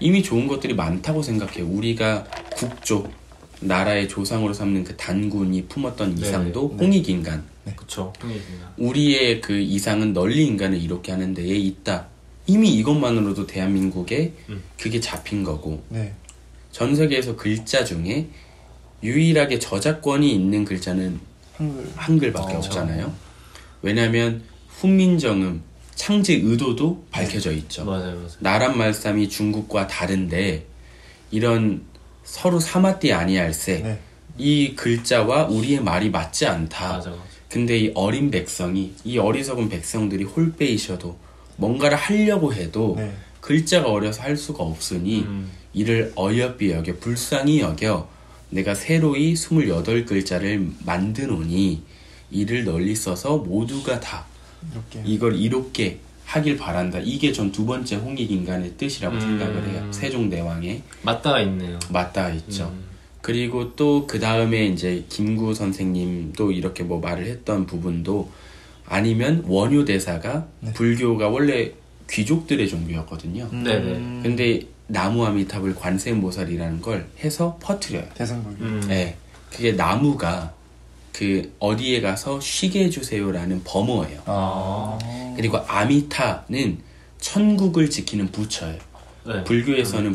이미 좋은 것들이 많다고 생각해요. 우리가 국조, 나라의 조상으로 삼는 그 단군이 품었던 이상도 네. 홍익인간. 네. 그쵸. 홍익인간. 우리의 그 이상은 널리 인간을 이롭게 하는 데에 있다. 이미 이것만으로도 대한민국에 그게 잡힌 거고. 네. 전 세계에서 글자 중에 유일하게 저작권이 있는 글자는 한글밖에 없잖아요. 왜냐하면 훈민정음, 창제 의도도 밝혀져 있죠. 맞아요. 나란 말씀이 중국과 다른데 이런 서로 사마띠 아니할세 네. 이 글자와 우리의 말이 맞지 않다. 맞아. 근데 이 어린 백성이 이 어리석은 백성들이 홀빼이셔도 뭔가를 하려고 해도 네. 글자가 어려서 할 수가 없으니 이를 어여삐 여겨 불쌍히 여겨 내가 새로이 28글자를 만드노니 이를 널리 써서 모두가 다 이걸 이롭게 하길 바란다. 이게 전 두 번째 홍익인간의 뜻이라고 생각을 해요. 세종대왕의 맞닿아 있네요. 맞닿아 있죠. 그리고 또 그 다음에 이제 김구 선생님도 이렇게 뭐 말을 했던 부분도 아니면 원효대사가 네. 불교가 원래 귀족들의 종교였거든요. 네네. 근데 나무 아미탑을 관세음보살이라는 걸 해서 퍼뜨려요. 대승불교. 네, 그게 나무가 그 어디에 가서 쉬게 해주세요라는 범어예요. 그리고 아미타는 천국을 지키는 부처예요. 네. 불교에서는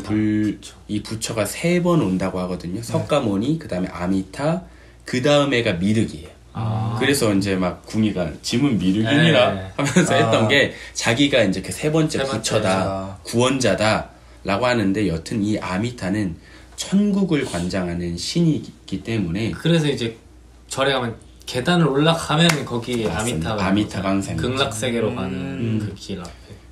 이 부처가 3번 온다고 하거든요. 석가모니, 그 다음에 아미타, 그 다음에가 미륵이에요. 그래서 이제 막 궁이가 짐은 미륵이니라 네. 하면서 했던 게 자기가 이제 그 3번째 부처다, 구원자다 라고 하는데 여튼 이 아미타는 천국을 관장하는 신이기 때문에 그래서 이제 절에 가면 계단을 올라가면 거기에 아미타 강생 극락세계로 가는 그 길 앞에.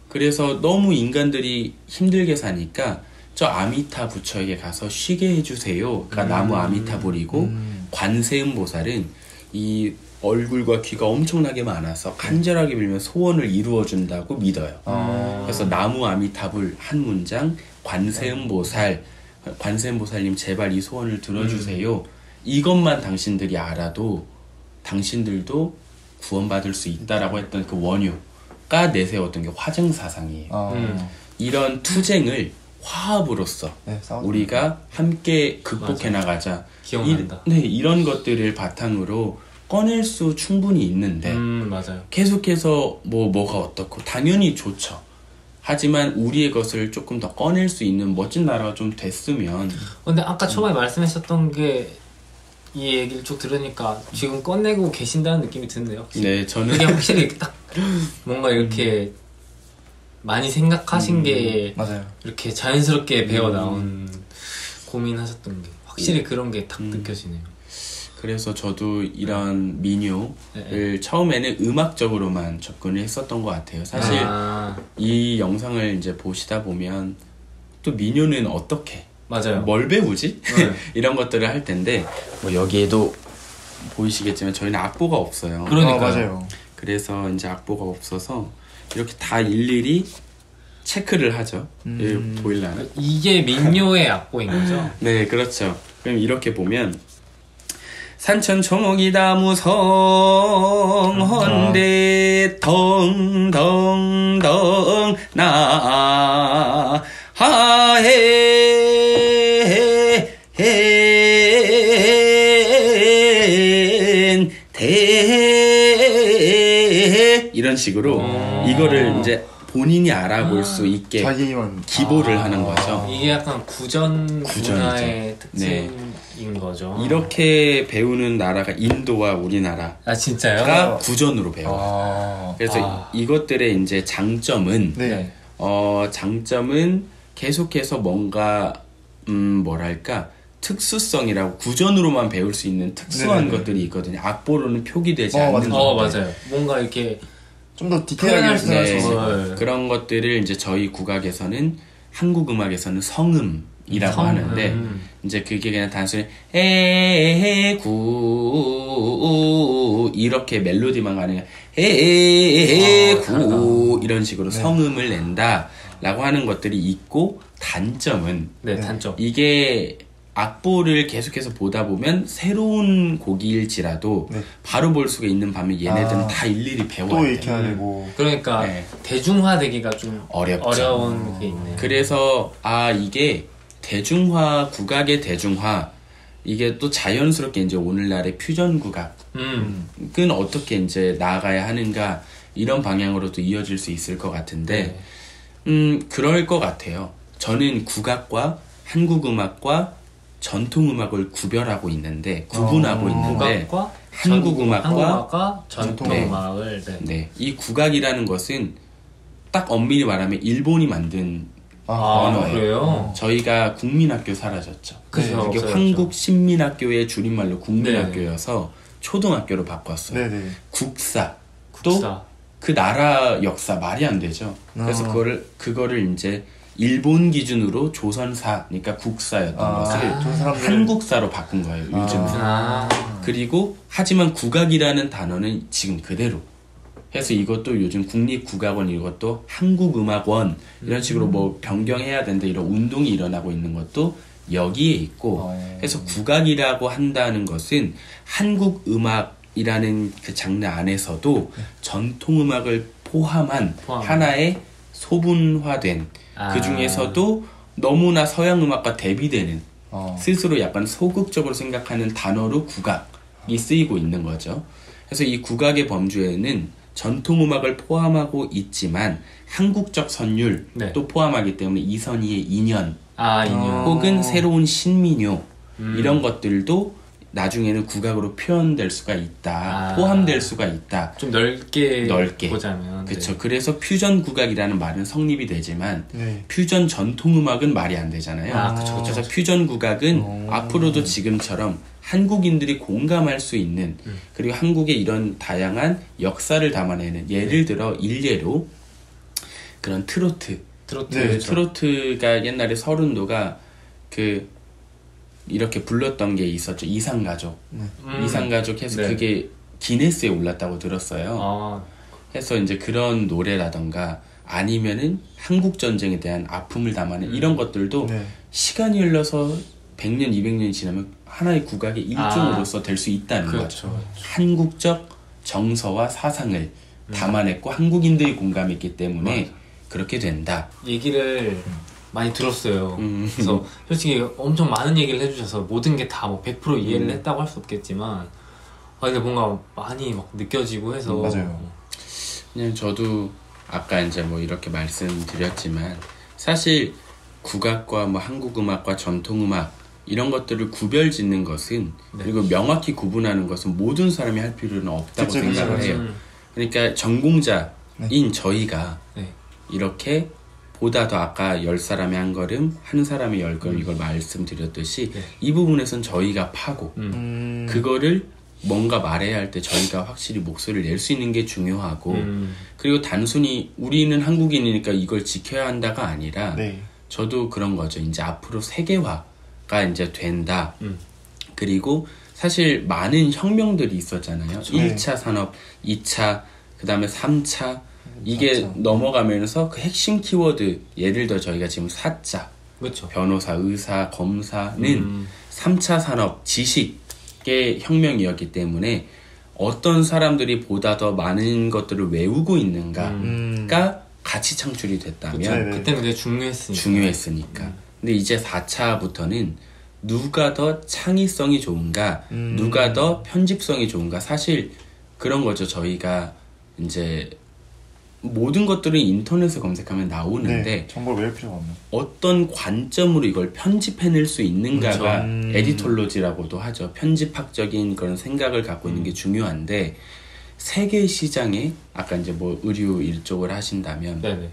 그래서 너무 인간들이 힘들게 사니까 저 아미타 부처에게 가서 쉬게 해주세요. 그러니까 나무 아미타불이고 관세음보살은 이 얼굴과 귀가 엄청나게 많아서 간절하게 빌면 소원을 이루어준다고 믿어요. 그래서 나무 아미타불 한 문장 관세음보살님 제발 이 소원을 들어주세요. 이것만 당신들이 알아도 당신들도 구원받을 수 있다라고 했던 그 원효가 내세웠던 게 화증사상이에요. 이런 투쟁을 화합으로써 네, 우리가 함께 극복해 나가자. 기억난다. 이런 것들을 바탕으로 꺼낼 수 충분히 있는데 맞아요. 계속해서 뭐가 어떻고 당연히 좋죠. 하지만 우리의 것을 조금 더 꺼낼 수 있는 멋진 나라가 좀 됐으면. 근데 아까 초반에 말씀하셨던 게 이 얘기를 쭉 들으니까 지금 꺼내고 계신다는 느낌이 드네요. 네, 저는 그게 확실히 딱 뭔가 이렇게 많이 생각하신 게 맞아요. 이렇게 자연스럽게 배어 나온 고민하셨던 게 확실히 그런 게 딱 느껴지네요. 그래서 저도 이런 민요를 처음에는 음악적으로만 접근을 했었던 것 같아요. 사실 이 영상을 이제 보시다 보면 또 민요는 어떻게 맞아요. 뭘 배우지? 네. 이런 것들을 할 텐데 뭐 여기에도 보이시겠지만 저희는 악보가 없어요. 그러니까요. 맞아요. 그래서 이제 악보가 없어서 이렇게 다 일일이 체크를 하죠. 보일라나? 이게 민요의 악보인 거죠? 네, 그렇죠. 그럼 이렇게 보면 산천 초목이다 무성헌데 덩덩덩 나 하해 이런 식으로 이거를 이제 본인이 알아볼 수 있게 자기만 기보를 하는 거죠. 이게 약간 구전 구전이죠. 문화의 네. 특징인 거죠. 이렇게 배우는 나라가 인도와 우리나라가 아 진짜요? 구전으로 배워요. 그래서 이것들의 이제 장점은 네. 장점은 계속해서 뭔가 뭐랄까 특수성이라고 구전으로만 배울 수 있는 특수한 네네네. 것들이 있거든요. 악보로는 표기되지 않는 맞아요. 것들. 맞아요. 뭔가 이렇게 좀 더 디테일하게 표현할 수 표현할 수 네. 그런 것들을 이제 저희 국악에서는 한국 음악에서는 성음이라고 성음. 하는데 이제 그게 그냥 단순히 에구 이렇게 멜로디만 가는 에구 이런 식으로 성음을 낸다라고 하는 것들이 있고 단점은 네, 단점. 이게 악보를 계속해서 보다 보면 새로운 곡일지라도 네. 바로 볼 수가 있는 반면 얘네들은 다 일일이 배워야 또 돼요. 익혀야 되고 그러니까 네. 대중화되기가 좀 어렵죠. 어려운 게 있네요. 그래서 이게 대중화, 국악의 대중화 이게 또 자연스럽게 이제 오늘날의 퓨전 국악은 어떻게 이제 나아가야 하는가 이런 방향으로도 이어질 수 있을 것 같은데 그럴 것 같아요. 저는 국악과 한국 음악과 전통 음악을 구별하고 있는데 구분하고 있는데 국악과 한국 음악과 전통 네. 음악을 네, 이 국악이라는 것은 딱 엄밀히 말하면 일본이 만든 언어예요. 그래요? 저희가 국민학교 사라졌죠. 그죠, 이게 없어졌죠. 한국 신민학교의 줄임말로 국민학교여서 초등학교로 바꿨어요. 네네. 국사. 국사. 또 그 나라 역사 말이 안 되죠. 그래서 그거를 이제 일본 기준으로 조선사, 그러니까 국사였던 것을 한국사로 바꾼 거예요. 요즘은. 그리고 하지만 국악이라는 단어는 지금 그대로. 해서 이것도 요즘 국립국악원 이것도 한국음악원 이런 식으로 뭐 변경해야 된다 이런 운동이 일어나고 있는 것도 여기에 있고 해서 국악이라고 한다는 것은 한국음악이라는 그 장르 안에서도 전통음악을 포함한 하나의 소분화된 그 중에서도 너무나 서양 음악과 대비되는 스스로 약간 소극적으로 생각하는 단어로 국악이 쓰이고 있는 거죠. 그래서 이 국악의 범주에는 전통 음악을 포함하고 있지만 한국적 선율도 포함하기 때문에 이선희의 인연, 혹은 새로운 신민요 이런 것들도 나중에는 국악으로 표현될 수가 있다, 포함될 수가 있다. 좀 넓게 보자면. 그렇죠. 그래서 퓨전 국악이라는 말은 성립이 되지만 퓨전 전통 음악은 말이 안 되잖아요. 그래서 퓨전 국악은 앞으로도 지금처럼 한국인들이 공감할 수 있는 그리고 한국의 이런 다양한 역사를 담아내는 예를 들어 일례로 그런 트로트가 옛날에 서른도가 이렇게 불렀던 게 있었죠. 이상가족. 이상가족 해서 그게 기네스에 올랐다고 들었어요. 해서 이제 그런 노래라던가 아니면은 한국전쟁에 대한 아픔을 담아낸 이런 것들도 시간이 흘러서 100년, 200년이 지나면 하나의 국악의 일종으로서 될 수 있다는 거죠. 한국적 정서와 사상을 담아냈고 한국인들이 공감했기 때문에 그렇게 된다. 얘기를 많이 들었어요. 그래서 솔직히 엄청 많은 얘기를 해주셔서 모든 게 다 뭐 100% 이해를 했다고 할 수 없겠지만 근데 뭔가 많이 막 느껴지고 해서 맞아요. 그냥 저도 아까 이제 뭐 이렇게 말씀드렸지만 사실 국악과 뭐 한국음악과 전통음악 이런 것들을 구별짓는 것은 그리고 명확히 구분하는 것은 모든 사람이 할 필요는 없다고 생각을 해요. 그러니까 전공자인 저희가 이렇게 보다 더 아까 10사람이 한 걸음, 한 사람이 10걸음 이걸 말씀드렸듯이 이 부분에선 저희가 파고 그거를 뭔가 말해야 할 때 저희가 확실히 목소리를 낼 수 있는 게 중요하고 그리고 단순히 우리는 한국인이니까 이걸 지켜야 한다가 아니라 저도 그런 거죠. 이제 앞으로 세계화가 이제 된다. 그리고 사실 많은 혁명들이 있었잖아요. 1차 산업, 2차, 그 다음에 3차 이게 넘어가면서 그 핵심 키워드 예를 들어 저희가 지금 사자 변호사, 의사, 검사는 3차 산업 지식의 혁명이었기 때문에 어떤 사람들이 보다 더 많은 것들을 외우고 있는가가 가치 창출이 됐다면 그때는 되게 중요했으니까 근데 이제 4차부터는 누가 더 창의성이 좋은가 누가 더 편집성이 좋은가 사실 그런 거죠. 저희가 이제 모든 것들은 인터넷에 검색하면 나오는데 네, 정보를 외울 필요가 없는. 어떤 관점으로 이걸 편집해낼 수 있는가가 그렇죠. 에디톨로지라고도 하죠. 편집학적인 그런 생각을 갖고 있는 게 중요한데 세계 시장에 아까 이제 뭐 의류 일쪽을 하신다면 네네.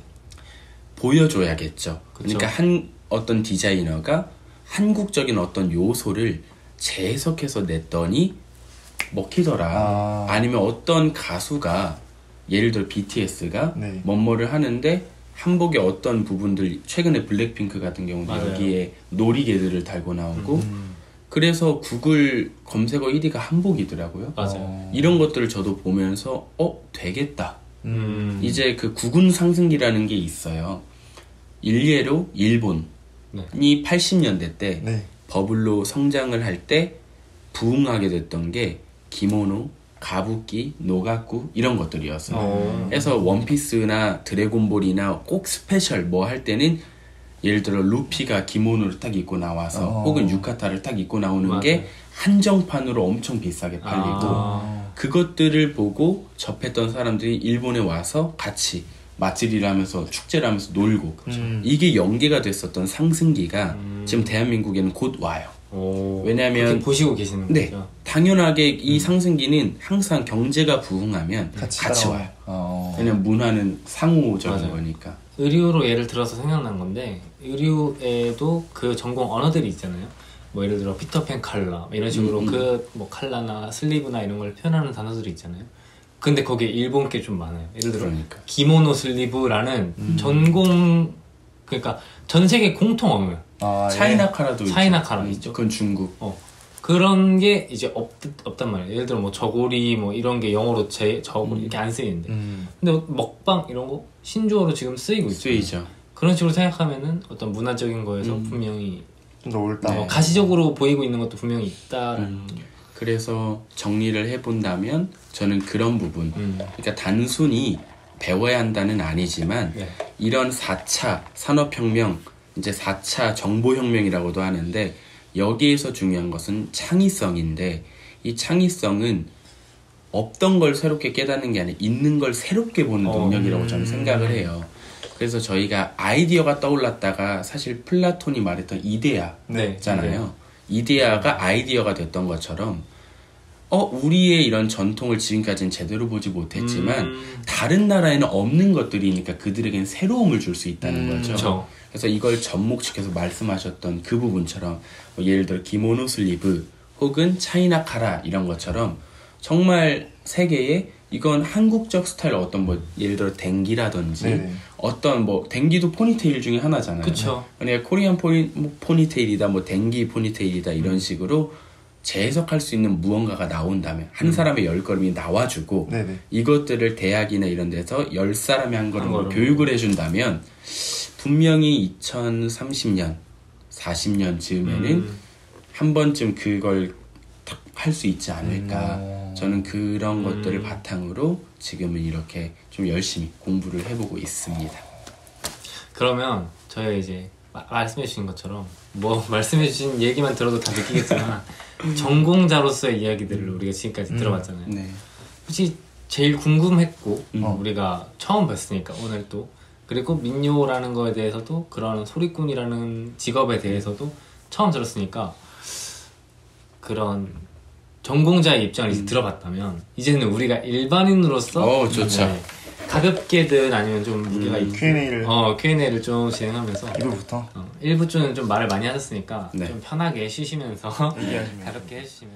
보여줘야겠죠. 그쵸. 그러니까 어떤 디자이너가 한국적인 어떤 요소를 재해석해서 냈더니 먹히더라. 아니면 어떤 가수가 예를 들어 BTS가 네. 뭐뭐를 하는데 한복의 어떤 부분들 최근에 블랙핑크 같은 경우도 맞아요. 여기에 놀이개들을 달고 나오고 그래서 구글 검색어 1위가 한복이더라고요. 맞아요. 이런 것들을 저도 보면서 되겠다. 음. 이제 그 구군 상승기라는 게 있어요. 일례로 일본이 네. 80년대 때 네. 버블로 성장을 할 때 부흥하게 됐던 게 기모노, 가부키, 노가쿠 이런 것들이었어요. 그래서 원피스나 드래곤볼이나 꼭 스페셜 뭐 할 때는 예를 들어 루피가 기모노를 딱 입고 나와서 혹은 유카타를 딱 입고 나오는 맞아요. 게 한정판으로 엄청 비싸게 팔리고 그것들을 보고 접했던 사람들이 일본에 와서 같이 맛집이라 하면서 축제를 하면서 놀고 이게 연계가 됐었던 상승기가 지금 대한민국에는 곧 와요. 왜냐하면 그렇게 보시고 계시는 네, 거죠? 당연하게 이 상승기는 항상 경제가 부흥하면 같이 와요. 왜냐면 문화는 상호적인 맞아요. 거니까. 의류로 예를 들어서 생각난 건데 의류에도 그 전공 언어들이 있잖아요. 뭐 예를 들어 피터팬 칼라 이런 식으로 그 뭐 칼라나 슬리브나 이런 걸 표현하는 단어들이 있잖아요. 근데 거기에 일본 게 좀 많아요. 예를 들어 그러니까. 기모노 슬리브라는 전공 그러니까 전 세계 공통 언어예요. 차이나 카라도 차이나 있죠. 카라 있죠. 그건 중국. 그런 게 이제 없단 말이에요. 예를 들어 뭐 저고리 뭐 이런 게 영어로 저고리 이렇게 안 쓰이는데 근데 먹방 이런 거 신조어로 지금 쓰이고 있죠. 쓰이죠. 그런 식으로 생각하면은 어떤 문화적인 거에서 분명히 좀 더 올다. 가시적으로 보이고 있는 것도 분명히 있다. 그래서 정리를 해본다면 저는 그런 부분 그러니까 단순히 배워야 한다는 아니지만 네. 이런 4차 산업혁명 이제 4차 정보혁명이라고도 하는데 여기에서 중요한 것은 창의성인데 이 창의성은 없던 걸 새롭게 깨닫는 게 아니라 있는 걸 새롭게 보는 능력이라고 저는 생각을 해요. 그래서 저희가 아이디어가 떠올랐다가 사실 플라톤이 말했던 이데아잖아요. 네. 이데아가 아이디어가 됐던 것처럼 우리의 이런 전통을 지금까지는 제대로 보지 못했지만 다른 나라에는 없는 것들이니까 그들에겐 새로움을 줄 수 있다는 거죠. 그쵸. 그래서 이걸 접목시켜서 말씀하셨던 그 부분처럼 뭐 예를 들어 기모노 슬리브 혹은 차이나 카라 이런 것처럼 정말 세계에 이건 한국적 스타일 어떤 뭐 예를 들어 댕기라든지 네네. 어떤 뭐 댕기도 포니테일 중에 하나잖아요. 그쵸. 그러니까 코리안 포니테일이다 뭐 댕기 포니테일이다 이런 식으로 재해석할 수 있는 무언가가 나온다면 한 사람의 10걸음이 나와주고 네네. 이것들을 대학이나 이런 데서 10사람이 한 걸음으로 걸음. 교육을 해준다면 분명히 2030년 40년 즈음에는 한 번쯤 그걸 할 수 있지 않을까. 저는 그런 것들을 바탕으로 지금은 이렇게 좀 열심히 공부를 해보고 있습니다. 그러면 저희 이제 말씀해 주신 것처럼 뭐 말씀해 주신 얘기만 들어도 다 느끼겠지만 전공자로서의 이야기들을 우리가 지금까지 들어봤잖아요. 네. 혹시 제일 궁금했고 우리가 처음 뵀으니까 오늘 또 그리고 민요라는 거에 대해서도 그런 소리꾼이라는 직업에 대해서도 처음 들었으니까 그런 전공자의 입장을 이제 들어봤다면 이제는 우리가 일반인으로서 좋죠. 가볍게든 아니면 좀 무게가 있고 Q&A를 Q&A를 좀 진행하면서 2부부터 1부 쪽은 좀 말을 많이 하셨으니까 네. 좀 편하게 쉬시면서 얘기하시면 가볍게 해주시면